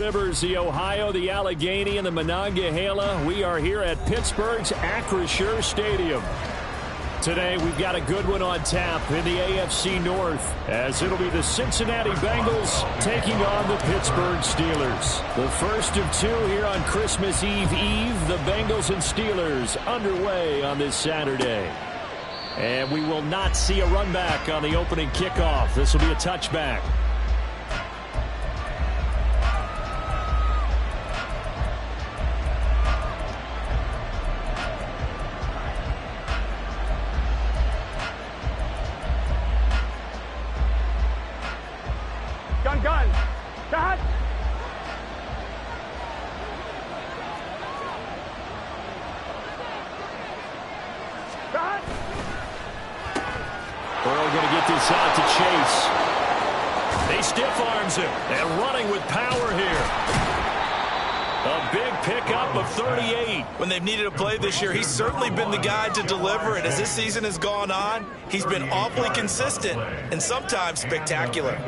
Rivers, the Ohio, the Allegheny, and the Monongahela. We are here at Pittsburgh's Acrisure Stadium. Today, we've got a good one on tap in the AFC North, as it'll be the Cincinnati Bengals taking on the Pittsburgh Steelers. The first of two here on Christmas Eve. The Bengals and Steelers underway on this Saturday. And we will not see a run back on the opening kickoff. This will be a touchback. Out to Chase. They stiff arms him and running with power here. A big pickup of 38. When they've needed a play this year, he's certainly been the guy to deliver, and as this season has gone on, he's been awfully consistent and sometimes spectacular.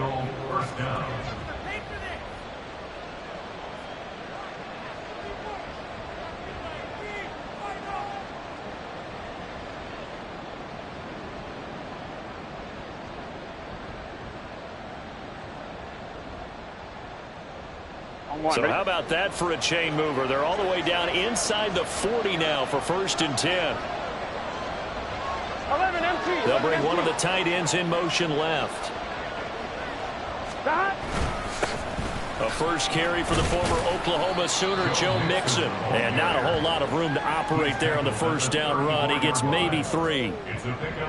So how about that for a chain mover? They're all the way down inside the 40 now for 1st and 10. 11 empty. They'll bring one of the tight ends in motion left. A first carry for the former Oklahoma Sooner, Joe Mixon. And not a whole lot of room to operate there on the first down run. He gets maybe 3.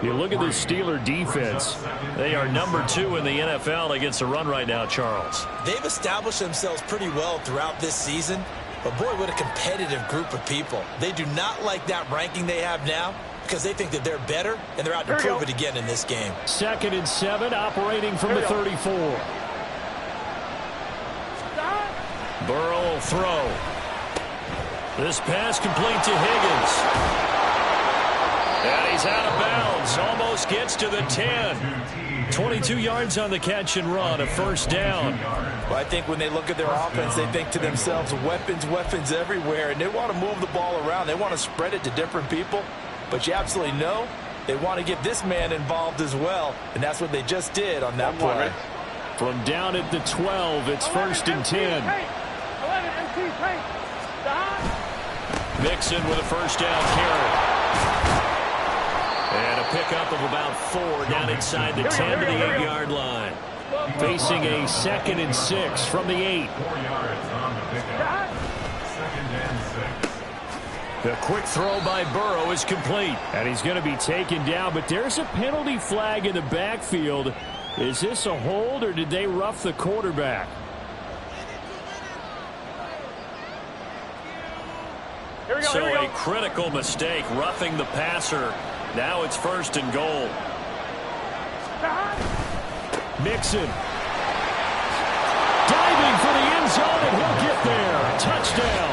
You look at the Steeler defense. They are number 2 in the NFL against the run right now, Charles. They've established themselves pretty well throughout this season. But, boy, what a competitive group of people. They do not like that ranking they have now because they think that they're better, and they're out to prove it again in this game. 2nd and 7, operating from the 34. Burrow will throw. This pass complete to Higgins. And he's out of bounds. Almost gets to the 10. 22 yards on the catch and run. A first down. Well, I think when they look at their offense, they think to themselves, weapons everywhere. And they want to move the ball around. They want to spread it to different people. But you absolutely know they want to get this man involved as well. And that's what they just did on that play. From down at the 12, it's 1st and 10. Mixon with a first down carry. And a pickup of about 4 down inside the 10 to the 8-yard line. Facing a 2nd and 6 from the 8. The quick throw by Burrow is complete. And he's going to be taken down, but there's a penalty flag in the backfield. Is this a hold, or did they rough the quarterback? So a critical mistake, roughing the passer. Now it's 1st and goal. Mixon. Diving for the end zone, and he'll get there. Touchdown.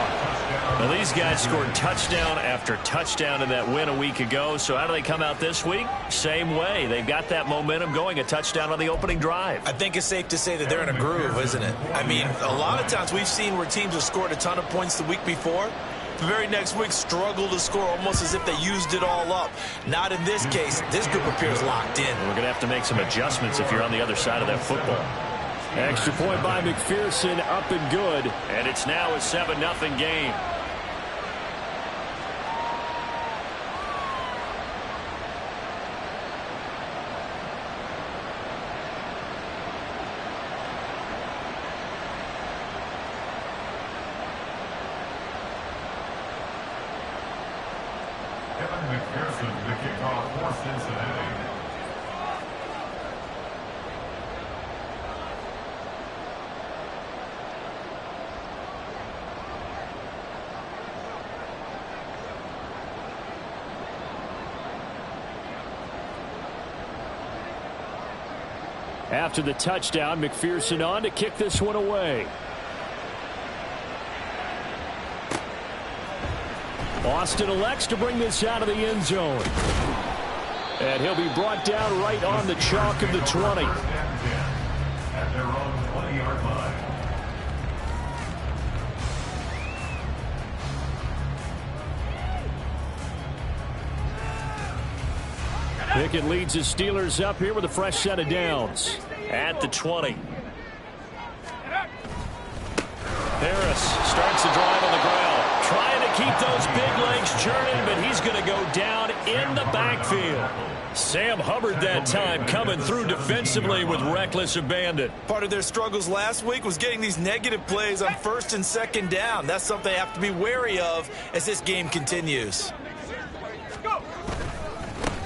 Well, these guys scored touchdown after touchdown in that win a week ago. So how do they come out this week? Same way. They've got that momentum going, a touchdown on the opening drive. I think it's safe to say that they're in a groove, isn't it? I mean, a lot of times we've seen where teams have scored a ton of points the week before. The very next week struggle to score almost as if they used it all up. Not in this case. This group appears locked in. We're going to have to make some adjustments if you're on the other side of that football. Extra point by McPherson, up and good. And it's now a 7-0 game. McPherson, the kickoff for Cincinnati. After the touchdown, McPherson on to kick this one away. Austin elects to bring this out of the end zone. And he'll be brought down right on the chalk of the 20. At their own 20-yard line. Pickett leads the Steelers up here with a fresh set of downs. At the 20. Harris starts the drive on the ground. Trying to keep those big legs churning, but he's going to go down in the backfield. Sam Hubbard that time coming through defensively with reckless abandon. Part of their struggles last week was getting these negative plays on first and second down. That's something they have to be wary of as this game continues.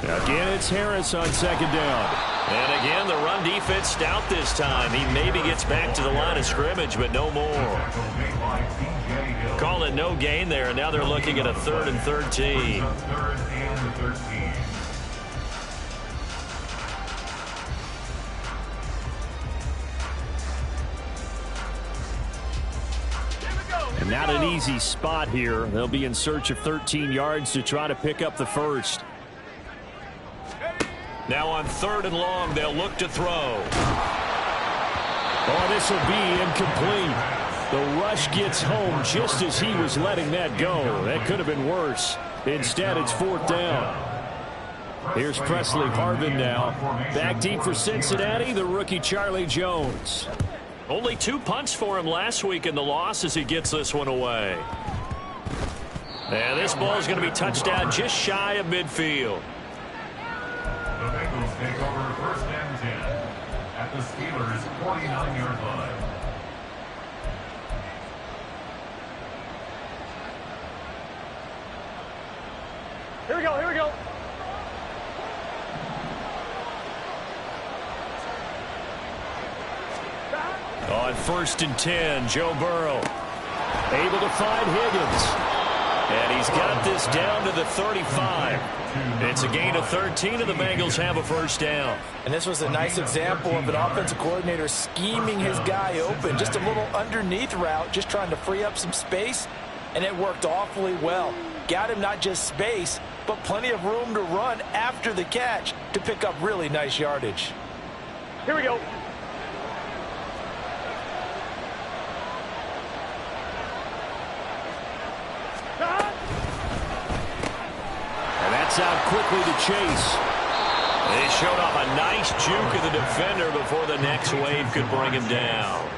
Again, it's Harris on second down. And again, the run defense stout this time. He maybe gets back to the line of scrimmage, but no more. Call it no gain there, and now they're looking at a 3rd and 13. And not an easy spot here. They'll be in search of 13 yards to try to pick up the first. Now on 3rd and long, they'll look to throw. Oh, this will be incomplete. The rush gets home just as he was letting that go. That could have been worse. Instead, it's 4th down. Here's Presley Harvin now. Back deep for Cincinnati, the rookie Charlie Jones. Only 2 punts for him last week in the loss as he gets this one away. And this ball is going to be touched down just shy of midfield. The Bengals take over 1st and 10 at the Steelers' 49-yard line. Here we go, here we go. On 1st and 10, Joe Burrow. Able to find Higgins. And he's got this down to the 35. It's a gain of 13, and the Bengals have a 1st down. And this was a nice example of an offensive coordinator scheming his guy open. Just a little underneath route, just trying to free up some space, and it worked awfully well. Got him not just space, but plenty of room to run after the catch to pick up really nice yardage. Here we go. Out quickly to chase. They showed off a nice juke of the defender before the next wave could bring him down.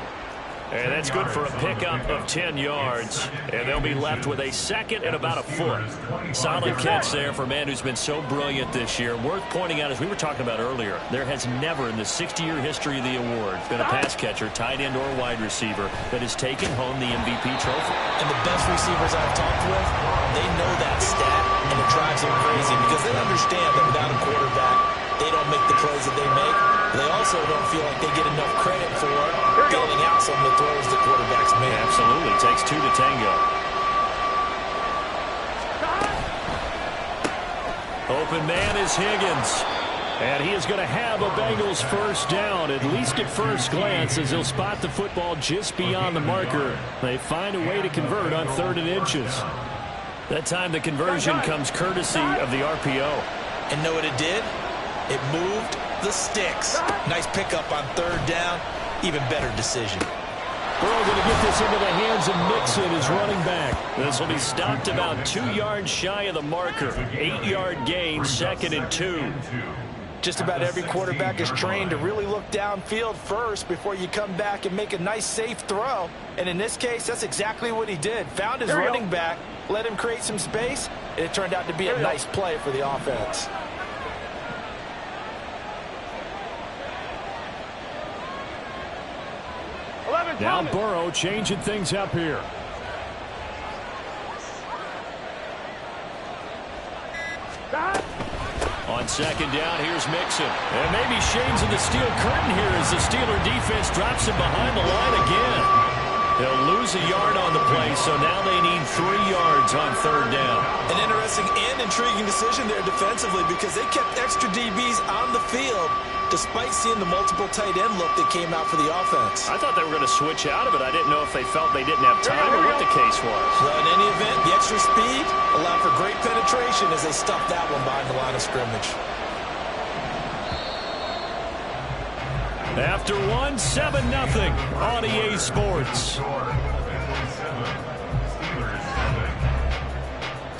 And that's good for a pickup of 10 yards. And they'll be left with a 2nd and about a foot. Solid catch there for a man who's been so brilliant this year. Worth pointing out, as we were talking about earlier, there has never in the 60-year history of the award been a pass catcher, tight end, or wide receiver that has taken home the MVP trophy. And the best receivers I've talked with, they know that stat, and it drives them crazy because they understand that without a quarterback, they don't make the plays that they make. They also don't feel like they get enough credit for bailing out some of the throws the quarterbacks make. Absolutely. Takes 2 to tango. Open man is Higgins. And he is going to have a Bengals 1st down, at least at first glance, as he'll spot the football just beyond the marker. They find a way to convert on 3rd and inches. That time the conversion comes courtesy of the RPO. And know what it did? It moved the sticks. Nice pickup on 3rd down. Even better decision. Burrow going to get this into the hands of Mixon, his running back. This will be stopped about 2 yards shy of the marker. 8-yard gain, 2nd and 2. Just about every quarterback is trained to really look downfield first before you come back and make a nice, safe throw. And in this case, that's exactly what he did. Found his running back, let him create some space, and it turned out to be a nice play for the offense. Now Burrow changing things up here. On 2nd down, here's Mixon. And maybe shades of the steel curtain here as the Steeler defense drops him behind the line again. They'll lose a yard on the play, so now they need 3 yards on 3rd down. An interesting and intriguing decision there defensively because they kept extra DBs on the field despite seeing the multiple tight end look that came out for the offense. I thought they were going to switch out of it. I didn't know if they felt they didn't have time or what the case was. Well, in any event, the extra speed allowed for great penetration as they stuffed that one behind the line of scrimmage. After 7-0 on EA Sports.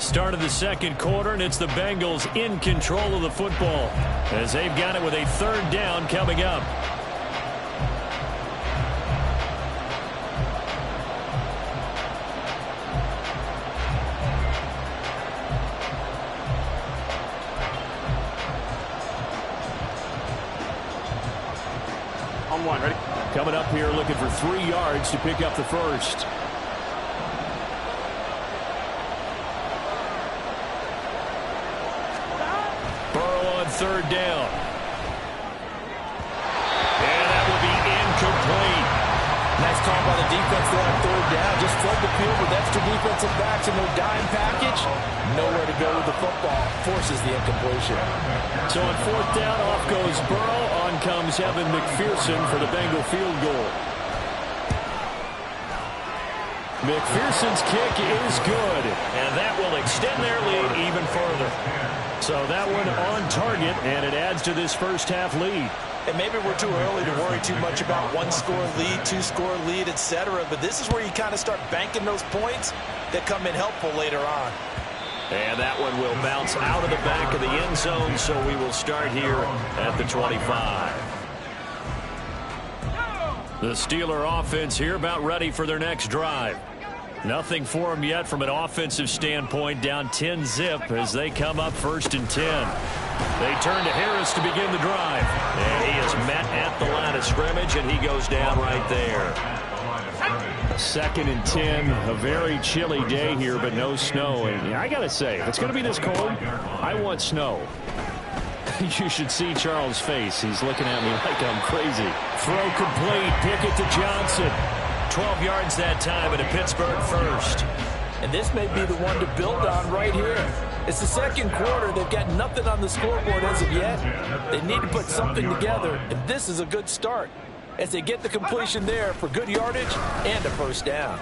Start of the second quarter, and it's the Bengals in control of the football as they've got it with a third down coming up. On one, ready? Coming up here looking for 3 yards to pick up the first. Burrow on third down. And that will be incomplete. Nice call by the defense there on third down. Just flood the field with extra defensive backs in their dime package. Nowhere to go with the football. Forces the incompletion. So on fourth down, off goes Burrow. On comes Evan McPherson for the Bengal field goal. McPherson's kick is good. And that will extend their lead even further. So that one on target, and it adds to this first half lead. And maybe we're too early to worry too much about 1-score lead, 2-score lead, etc. But this is where you kind of start banking those points that come in helpful later on. And that one will bounce out of the back of the end zone, so we will start here at the 25. The Steeler offense here about ready for their next drive. Nothing for them yet from an offensive standpoint, down 10-zip as they come up 1st and 10. They turn to Harris to begin the drive. And he is met at the line of scrimmage, and he goes down right there. 2nd and 10, a very chilly day here, but no snow. And I got to say, if it's going to be this cold, I want snow. You should see Charles' face. He's looking at me like I'm crazy. Throw complete. Pickett to Johnson. 12 yards that time and a Pittsburgh first. And this may be the one to build on right here. It's the second quarter. They've got nothing on the scoreboard as of yet. They need to put something together, and this is a good start as they get the completion there for good yardage and a first down.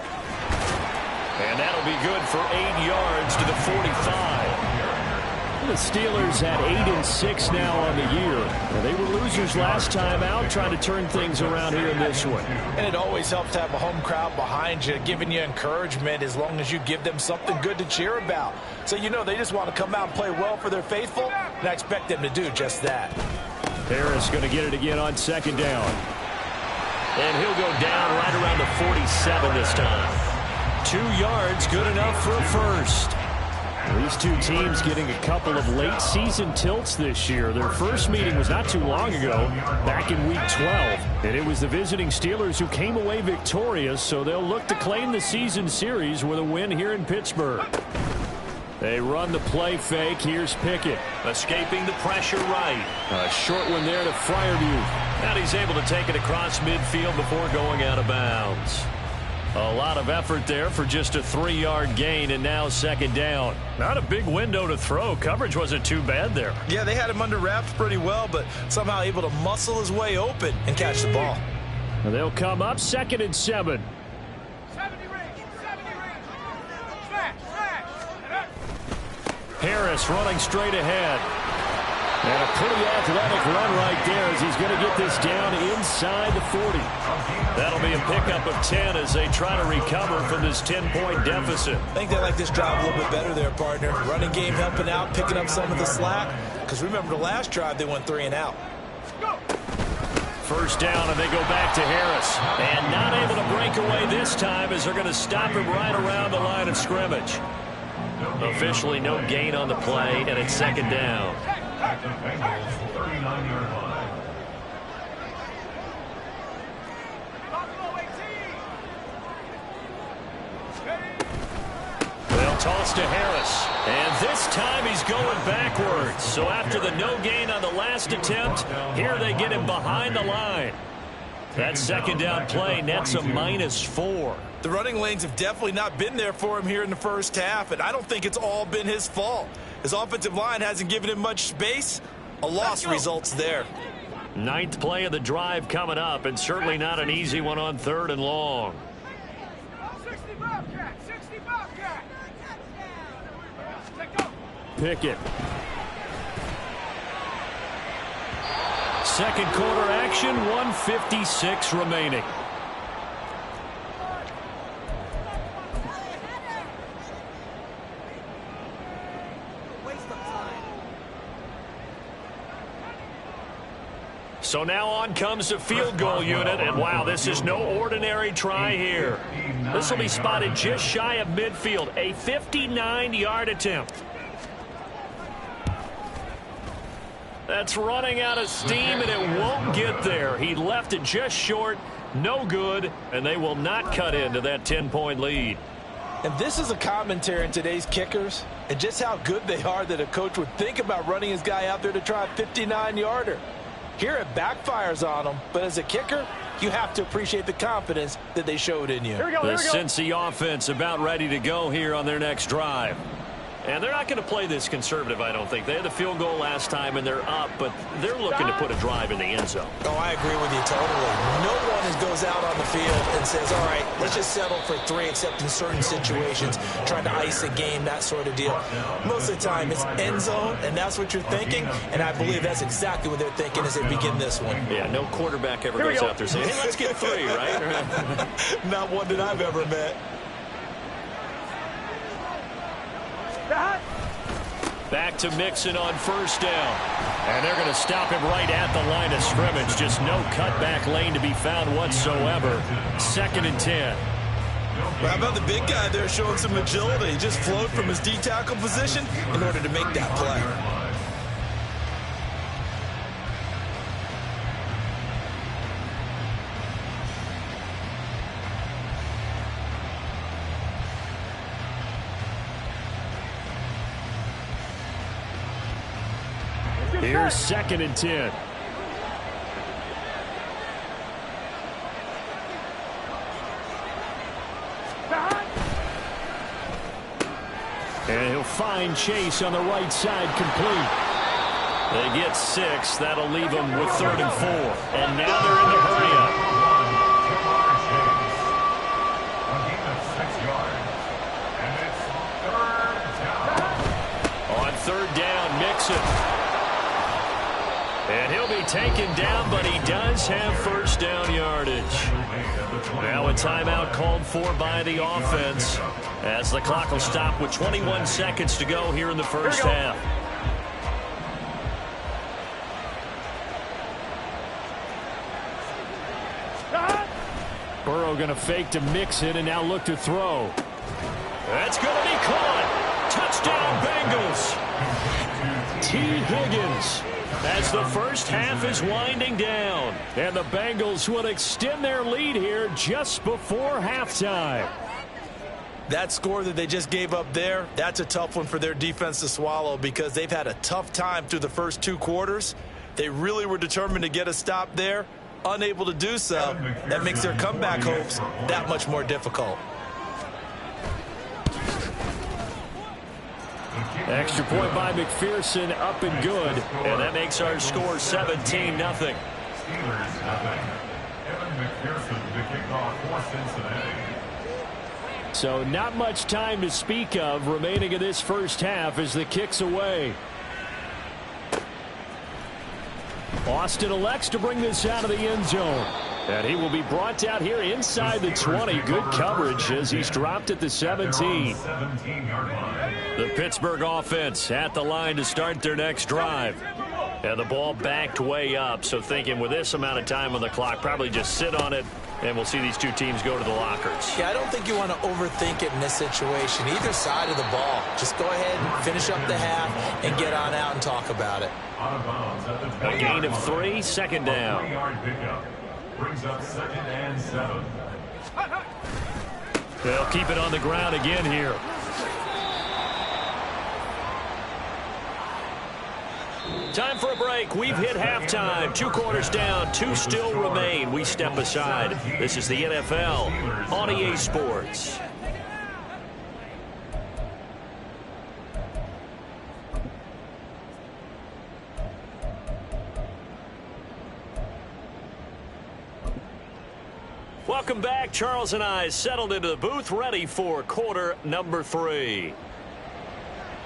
And that'll be good for 8 yards to the 45. The Steelers at 8-6 now on the year. They were losers last time out, trying to turn things around here in this one. And it always helps to have a home crowd behind you, giving you encouragement as long as you give them something good to cheer about. So you know they just want to come out and play well for their faithful, and I expect them to do just that. Harris going to get it again on 2nd down. And he'll go down right around the 47 this time. 2 yards, good enough for a first. These two teams getting a couple of late-season tilts this year. Their first meeting was not too long ago, back in Week 12. And it was the visiting Steelers who came away victorious, so they'll look to claim the season series with a win here in Pittsburgh. They run the play fake. Here's Pickett. Escaping the pressure right. A short one there to Freiermuth. And he's able to take it across midfield before going out of bounds. A lot of effort there for just a 3-yard gain, and now 2nd down. Not a big window to throw. Coverage wasn't too bad there. Yeah, they had him under wraps pretty well, but somehow able to muscle his way open and catch the ball. They'll come up 2nd and 7. 70 range. Smash. Harris running straight ahead. And a pretty athletic run right there as he's going to get this down inside the 40. That'll be a pickup of 10 as they try to recover from this 10-point deficit. I think they like this drive a little bit better there, partner. Running game helping out, picking up some of the slack. Because remember the last drive, they went 3 and out. First down, and they go back to Harris. And not able to break away this time as they're going to stop him right around the line of scrimmage. Officially no gain on the play, and it's 2nd down. At the Bengals 39-yard line. They'll toss to Harris. And this time he's going backwards. So after the no gain on the last attempt, here they get him behind the line. That 2nd down play nets a -4. The running lanes have definitely not been there for him here in the first half, and I don't think it's all been his fault. His offensive line hasn't given him much space. A loss results there. 9th play of the drive coming up, and certainly not an easy one on 3rd and long. 60 Bobcat. Pickett. Second quarter action, 1:56 remaining. So now on comes the field goal unit, and wow, this is no ordinary try here. This will be spotted just shy of midfield, a 59-yard attempt. That's running out of steam, and it won't get there. He left it just short, no good, and they will not cut into that 10-point lead. And this is a commentary in today's kickers and just how good they are that a coach would think about running his guy out there to try a 59-yarder. Here it backfires on him, but as a kicker, you have to appreciate the confidence that they showed in you. Here we go, the Cincy offense about ready to go here on their next drive. And they're not going to play this conservative, I don't think. They had the field goal last time, and they're up, but they're looking to put a drive in the end zone. Oh, I agree with you totally. No one goes out on the field and says, all right, let's just settle for 3, except in certain situations, trying to ice a game, that sort of deal. Most of the time, it's end zone, and that's what you're thinking, and I believe that's exactly what they're thinking as they begin this one. Yeah, no quarterback ever goes out there saying, hey, let's get 3, right? Not one that I've ever met. Back to Mixon on first down. And they're going to stop him right at the line of scrimmage. Just no cutback lane to be found whatsoever. 2nd and 10. Well, how about the big guy there showing some agility? He just flowed from his D-tackle position in order to make that play. Here's 2nd and 10. And he'll find Chase on the right side, complete. They get 6. That'll leave them with 3rd and 4. And now they're in the hurry-up. A gain of 6 yards. And it's 3rd down. On 3rd down, Mixon. And he'll be taken down, but he does have 1st down yardage. Now a timeout called for by the offense as the clock will stop with 21 seconds to go here in the first half. Burrow going to fake to Mixon and now look to throw. That's going to be caught. Touchdown, Bengals. T. Higgins. As the first half is winding down. And the Bengals will extend their lead here just before halftime. That score that they just gave up there, that's a tough one for their defense to swallow because they've had a tough time through the first 2 quarters. They really were determined to get a stop there, unable to do so. That makes their comeback hopes that much more difficult. Extra point by McPherson, up and good. And that makes our score 17-0. Steelers nothing. Evan McPherson, the kickoff for Cincinnati. So not much time to speak of remaining in this first half as the kick's away. Austin elects to bring this out of the end zone. And he will be brought down here inside the 20. Good coverage as he's dropped at the 17. The Pittsburgh offense at the line to start their next drive. And the ball backed way up. So thinking with this amount of time on the clock, probably just sit on it. And we'll see these 2 teams go to the lockers. Yeah, I don't think you want to overthink it in this situation. Either side of the ball. Just go ahead and finish up the half and get on out and talk about it. A gain of 3, 2nd down. 3-yard pickup. Brings up 2nd and 7. They'll keep it on the ground again here. Time for a break. We've hit halftime. 2 quarters down. 2 still remain. We step aside. This is the NFL on EA Sports. Welcome back. Charles and I settled into the booth, ready for quarter number 3.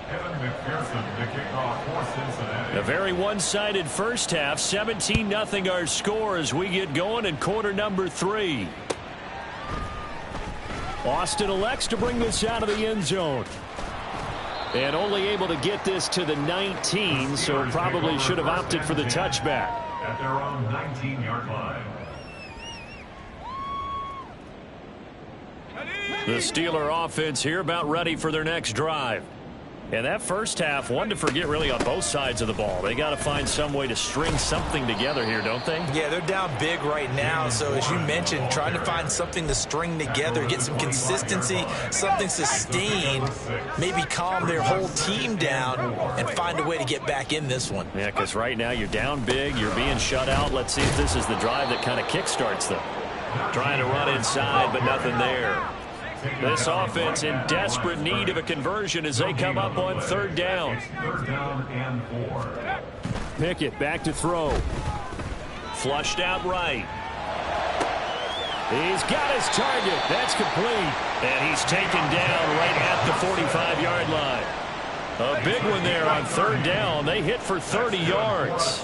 Evan McPherson, the kickoff for Cincinnati. A very one-sided first half. 17-0 our score as we get going in quarter number 3. Austin elects to bring this out of the end zone. And only able to get this to the 19, so probably should have opted for the touchback. at their own 19-yard line. The Steeler offense here about ready for their next drive. And that first half, one to forget really on both sides of the ball. They got to find some way to string something together here, don't they? Yeah, they're down big right now. So as you mentioned, trying to find something to string together, get some consistency, something sustained, maybe calm their whole team down and find a way to get back in this one. Yeah, because right now you're down big, you're being shut out. Let's see if this is the drive that kind of kickstarts them. Trying to run inside, but nothing there. This offense in desperate need of a conversion as they come up on third down. Third down and 4. Pickett back to throw. Flushed out right. He's got his target. That's complete. And he's taken down right at the 45-yard line. A big one there on third down. They hit for 30 yards.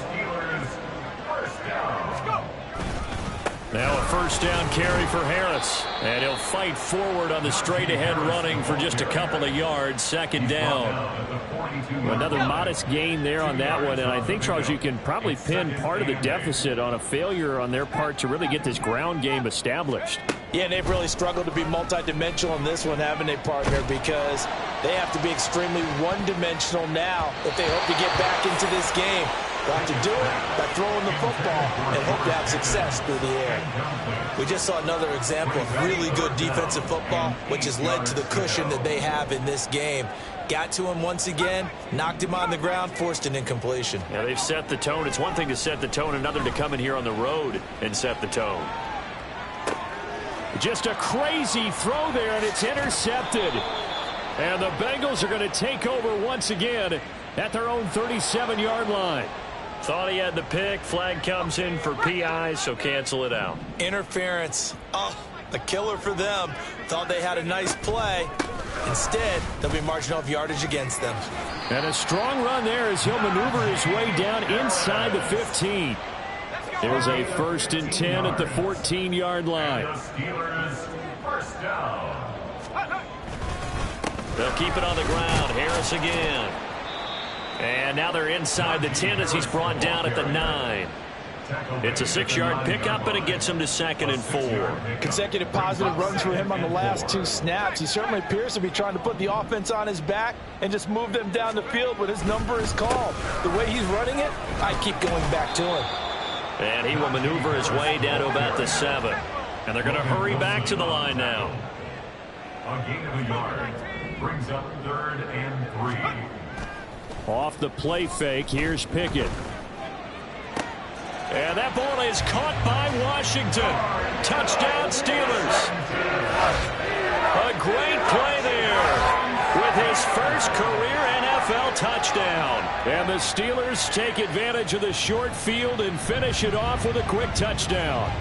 Now a first down carry for Harris. And he'll fight forward on the straight-ahead running for just a couple of yards. Second down. Another modest gain there on that one. And I think, Charles, you can probably pin part of the deficit on a failure on their part to really get this ground game established. Yeah, they've really struggled to be multidimensional in this one, haven't they, partner? Because they have to be extremely one-dimensional now if they hope to get back into this game. They'll have to do it by throwing the football and hope to have success through the air. We just saw another example of really good defensive football, which has led to the cushion that they have in this game. Got to him once again, knocked him on the ground, forced an incompletion. Yeah, they've set the tone. It's one thing to set the tone, another to come in here on the road and set the tone. Just a crazy throw there, and it's intercepted. And the Bengals are going to take over once again at their own 37-yard line. Thought he had the pick. Flag comes in for PI, so cancel it out. Interference. Oh, a killer for them. Thought they had a nice play. Instead, they'll be marching off yardage against them. And a strong run there as he'll maneuver his way down inside the 15. There's a 1st and 10 at the 14-yard line. First down. They'll keep it on the ground. Harris again. And now they're inside the 10 as he's brought down at the 9. It's a 6-yard pickup, and it gets him to 2nd and 4. Consecutive positive runs for him on the last 2 snaps. He certainly appears to be trying to put the offense on his back and just move them down the field when his number is called. The way he's running it, I keep going back to him. And he will maneuver his way down to about the 7. And they're going to hurry back to the line now. A gain of a yard brings up 3rd and 3. Off the play fake, here's Pickett. And that ball is caught by Washington. Touchdown, Steelers. A great play there with his first career NFL touchdown. And the Steelers take advantage of the short field and finish it off with a quick touchdown.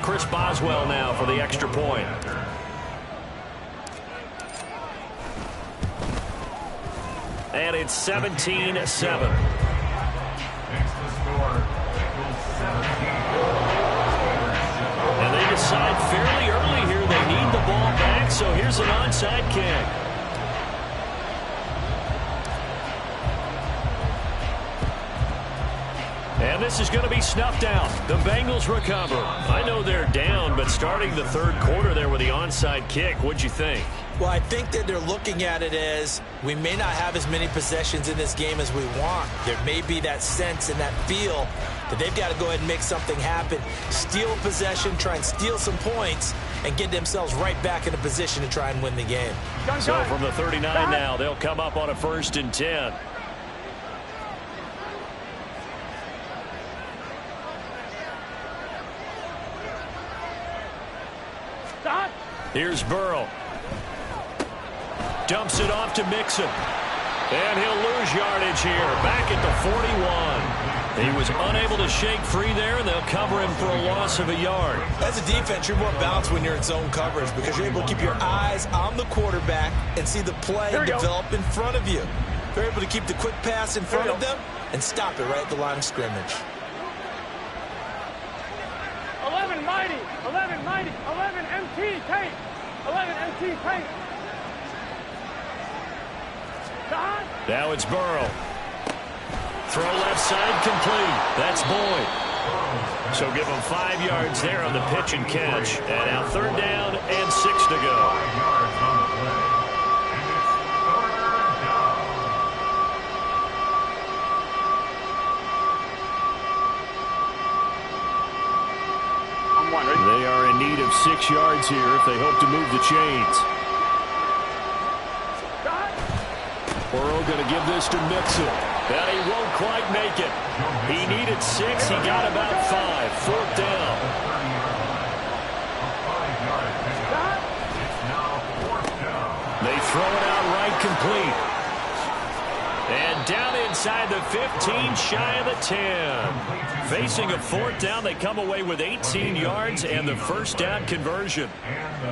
Chris Boswell now for the extra point. And it's 17-7. And they decide fairly early here they need the ball back, so here's an onside kick. And this is going to be snuffed out. The Bengals recover. I know they're down, but starting the 3rd quarter there with the onside kick, what'd you think? Well, I think that they're looking at it as we may not have as many possessions in this game as we want. There may be that sense and that feel that they've got to go ahead and make something happen, steal a possession, try and steal some points, and get themselves right back in a position to try and win the game. So from the 39 now, they'll come up on a 1st and 10. Here's Burrow. Dumps it off to Mixon. And he'll lose yardage here. Back at the 41. He was unable to shake free there, and they'll cover him for a loss of a yard. As a defense, you're more balanced when you're in zone coverage because you're able to keep your eyes on the quarterback and see the play develop in front of you. They're able to keep the quick pass in front of them and stop it right at the line of scrimmage. mighty. 11 mighty. 11 MT paint. 11 MT paint. Now it's Burrow. Throw left side complete. That's Boyd. So give him 5 yards there on the pitch and catch. And now 3rd down and 6 to go. 5 yards on the play. And it's 3rd down. I'm 1, ready? They are in need of 6 yards here if they hope to move the chains. Burrow going to give this to Mixon. But he won't quite make it. He needed 6. He got about 5. 4th down. They throw it out right complete. And down inside the 15, shy of the 10. Facing a 4th down, they come away with 18 yards and the 1st down conversion.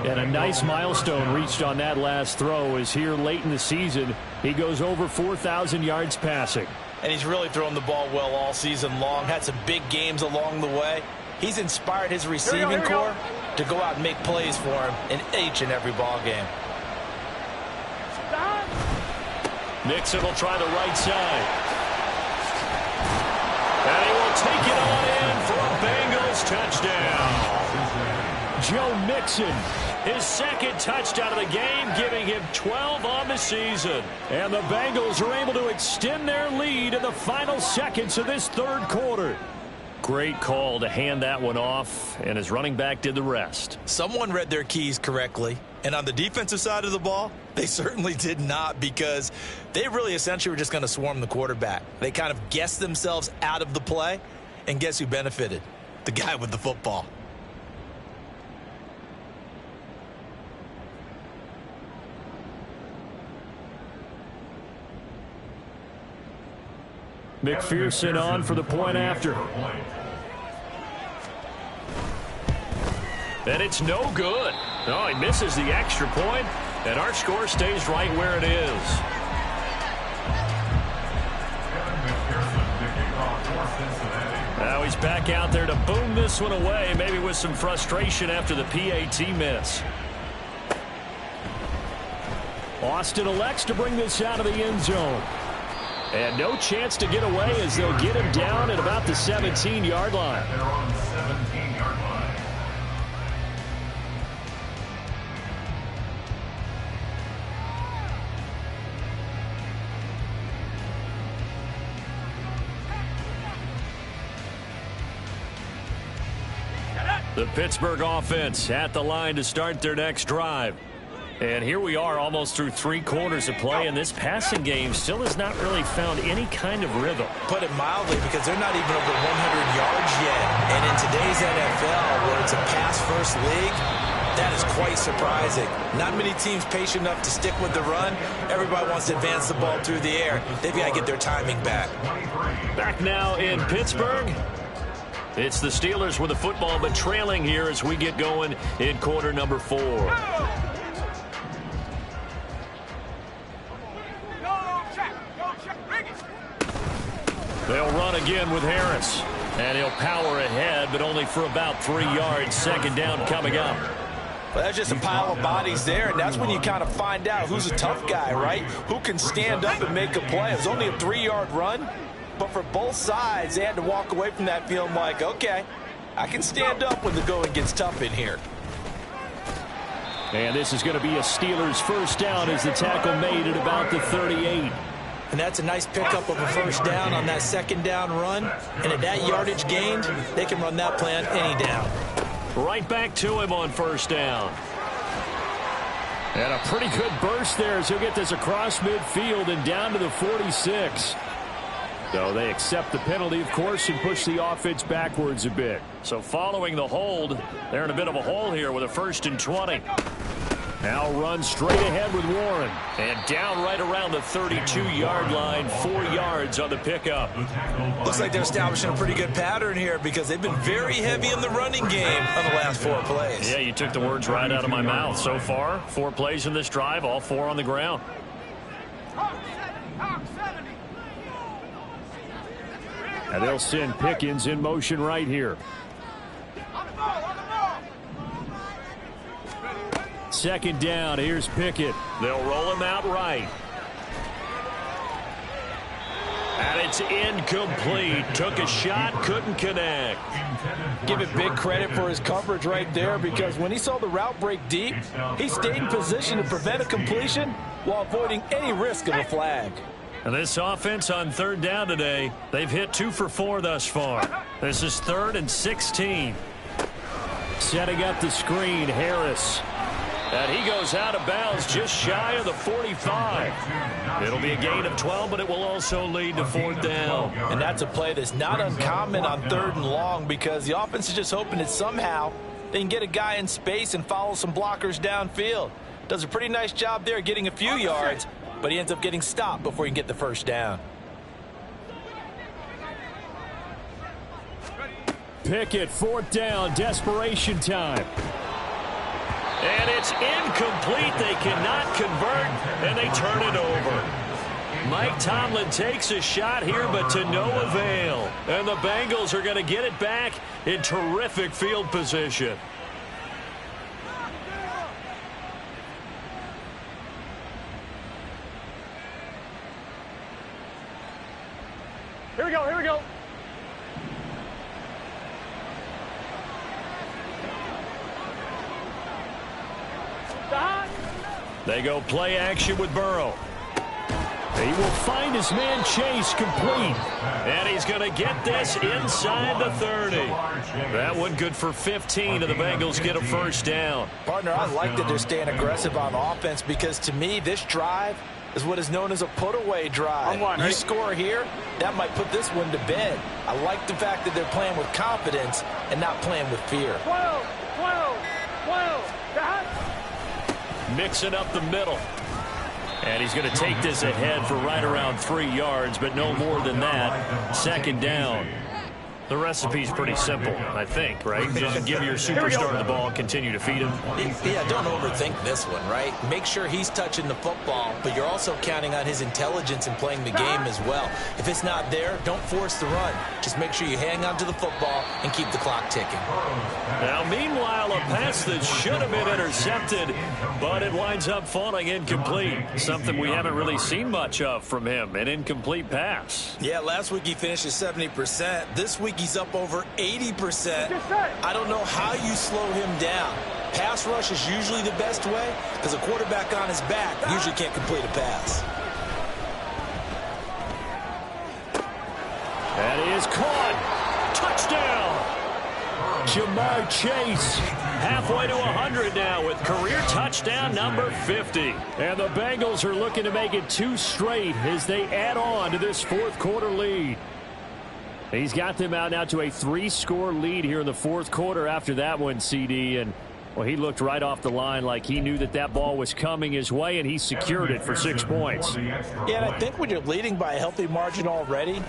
And a nice milestone reached on that last throw is here late in the season. He goes over 4,000 yards passing. And he's really thrown the ball well all season long. Had some big games along the way. He's inspired his receiving corps to go out and make plays for him in each and every ball game. Mixon will try the right side. And he will take it on in for a Bengals touchdown. Joe Mixon, his 2nd touchdown of the game, giving him 12 on the season. And the Bengals are able to extend their lead in the final seconds of this 3rd quarter. Great call to hand that one off, and his running back did the rest. Someone read their keys correctly, and on the defensive side of the ball, they certainly did not, because they really essentially were just going to swarm the quarterback. They kind of guessed themselves out of the play, and guess who benefited? The guy with the football. McPherson on for the point after. And it's no good. No, he misses the extra point, and our score stays right where it is. Now he's back out there to boom this one away, maybe with some frustration after the PAT miss. Austin elects to bring this out of the end zone. And no chance to get away as they'll get him down at about the 17-yard line. They're on the 17-yard line. The Pittsburgh offense at the line to start their next drive. And here we are almost through 3 quarters of play, and this passing game still has not really found any kind of rhythm. Put it mildly, because they're not even over 100 yards yet. And in today's NFL, where it's a pass-first league, that is quite surprising. Not many teams patient enough to stick with the run. Everybody wants to advance the ball through the air. They've got to get their timing back. Back now in Pittsburgh. It's the Steelers with the football, but trailing here as we get going in quarter number 4. They'll run again with Harris. And he'll power ahead, but only for about 3 yards. 2nd down coming up. Well, that's just a pile of bodies there, and that's when you kind of find out who's a tough guy, right? Who can stand up and make a play. It was only a 3-yard run, but for both sides, they had to walk away from that feeling like, okay, I can stand up when the going gets tough in here. And this is going to be a Steelers 1st down as the tackle made at about the 38. And that's a nice pickup of a 1st down on that 2nd down run. And at that yardage gained, they can run that play on any down. Right back to him on 1st down. And a pretty good burst there as he'll get this across midfield and down to the 46. So they accept the penalty, of course, and push the offense backwards a bit. So following the hold, they're in a bit of a hole here with a 1st and 20. Now run straight ahead with Warren. And down right around the 32-yard line, 4 yards on the pickup. Looks like they're establishing a pretty good pattern here, because they've been very heavy in the running game on the last 4 plays. Yeah, you took the words right out of my mouth. So far, 4 plays in this drive, all 4 on the ground. And they'll send Pickens in motion right here. On the ball, on the ball. second down. Here's Pickett. They'll roll him out right. And it's incomplete. Took a shot, couldn't connect. Give it big credit for his coverage right there, because when he saw the route break deep, he stayed in position to prevent a completion while avoiding any risk of a flag. And this offense on third down today, they've hit 2 for 4 thus far. This is 3rd and 16. Setting up the screen, Harris. And he goes out of bounds just shy of the 45. It'll be a gain of 12, but it will also lead to 4th down. And that's a play that's not uncommon on 3rd and long, because the offense is just hoping that somehow they can get a guy in space and follow some blockers downfield. Does a pretty nice job there getting a few yards, but he ends up getting stopped before he can get the 1st down. Pickett, 4th down, desperation time. And it's incomplete. They cannot convert, and they turn it over. Mike Tomlin takes a shot here, but to no avail. And the Bengals are going to get it back in terrific field position. Here we go, here we go. They go play action with Burrow. He will find his man Chase complete. And he's going to get this inside the 30. That one good for 15, and the Bengals get a 1st down. Partner, I like that they're staying aggressive on offense, because to me, this drive is what is known as a put-away drive. You score here, that might put this one to bed. I like the fact that they're playing with confidence and not playing with fear. 12. Mixing up the middle. And he's going to take this ahead for right around 3 yards, but no more than that. 2nd down. The recipe's pretty simple, I think, right? Just give your superstar the ball and continue to feed him. Yeah, don't overthink this one, right? Make sure he's touching the football, but you're also counting on his intelligence in playing the game as well. If it's not there, don't force the run. Just make sure you hang on to the football and keep the clock ticking. Now, meanwhile, a pass that should have been intercepted, but it winds up falling incomplete. Something we haven't really seen much of from him, an incomplete pass. Yeah, last week he finished at 70%. This week he's up over 80%. I don't know how you slow him down. Pass rush is usually the best way, because a quarterback on his back usually can't complete a pass. That is caught. Touchdown. Jamar Chase halfway to 100 now with career touchdown number 50. And the Bengals are looking to make it 2 straight as they add on to this 4th quarter lead. He's got them out now to a 3-score lead here in the 4th quarter after that one, CD. And, well, he looked right off the line like he knew that that ball was coming his way, and he secured it for 6 points. Yeah, and I think when you're leading by a healthy margin already,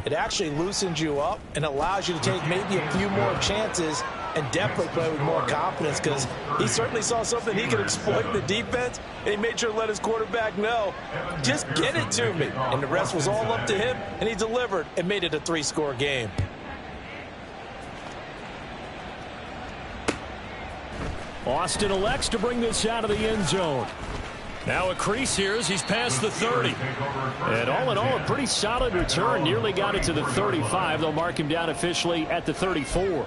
it actually loosens you up and allows you to take maybe a few more chances and definitely play with more confidence, because he certainly saw something he could exploit in the defense, and he made sure to let his quarterback know, just get it to me. And the rest was all up to him, and he delivered and made it a 3-score game. Austin elects to bring this out of the end zone. Now a crease here as he's past the 30. And all in all, a pretty solid return. Nearly got it to the 35. They'll mark him down officially at the 34.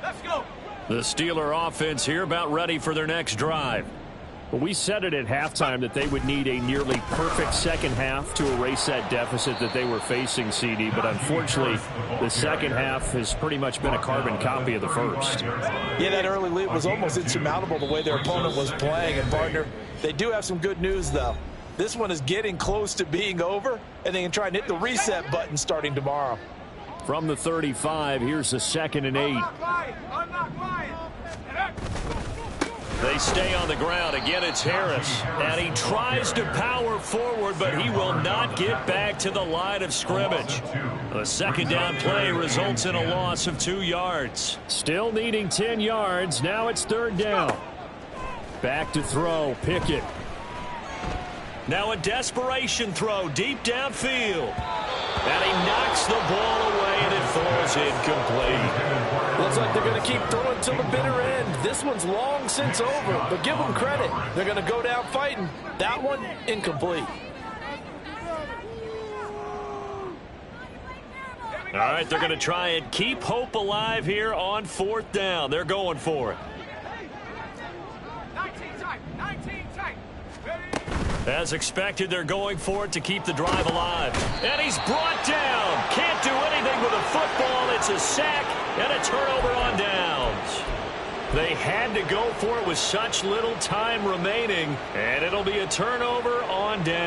Let's go. The Steeler offense here about ready for their next drive. But we said it at halftime that they would need a nearly perfect second half to erase that deficit that they were facing, CD. But unfortunately, the second half has pretty much been a carbon copy of the first. Yeah, that early lead was almost insurmountable the way their opponent was playing. And, partner, they do have some good news, though. This one is getting close to being over, and they can try and hit the reset button starting tomorrow. From the 35, here's the 2nd and 8. I'm not lying. They stay on the ground. Again, it's Harris. And he tries to power forward, but he will not get back to the line of scrimmage. The 2nd down play results in a loss of 2 yards. Still needing 10 yards. Now it's 3rd down. Back to throw. Pickett. Now a desperation throw deep downfield. And he knocks the ball away, and it falls was incomplete. Looks like they're going to keep throwing till the bitter end. This one's long since over, but give them credit. They're going to go down fighting. That one, incomplete. All right, they're going to try and keep hope alive here on 4th down. They're going for it. 19 tight. As expected, they're going for it to keep the drive alive. And he's brought down. Can't do anything with a football. It's a sack and a turnover on downs. They had to go for it with such little time remaining, and it'll be a turnover on downs.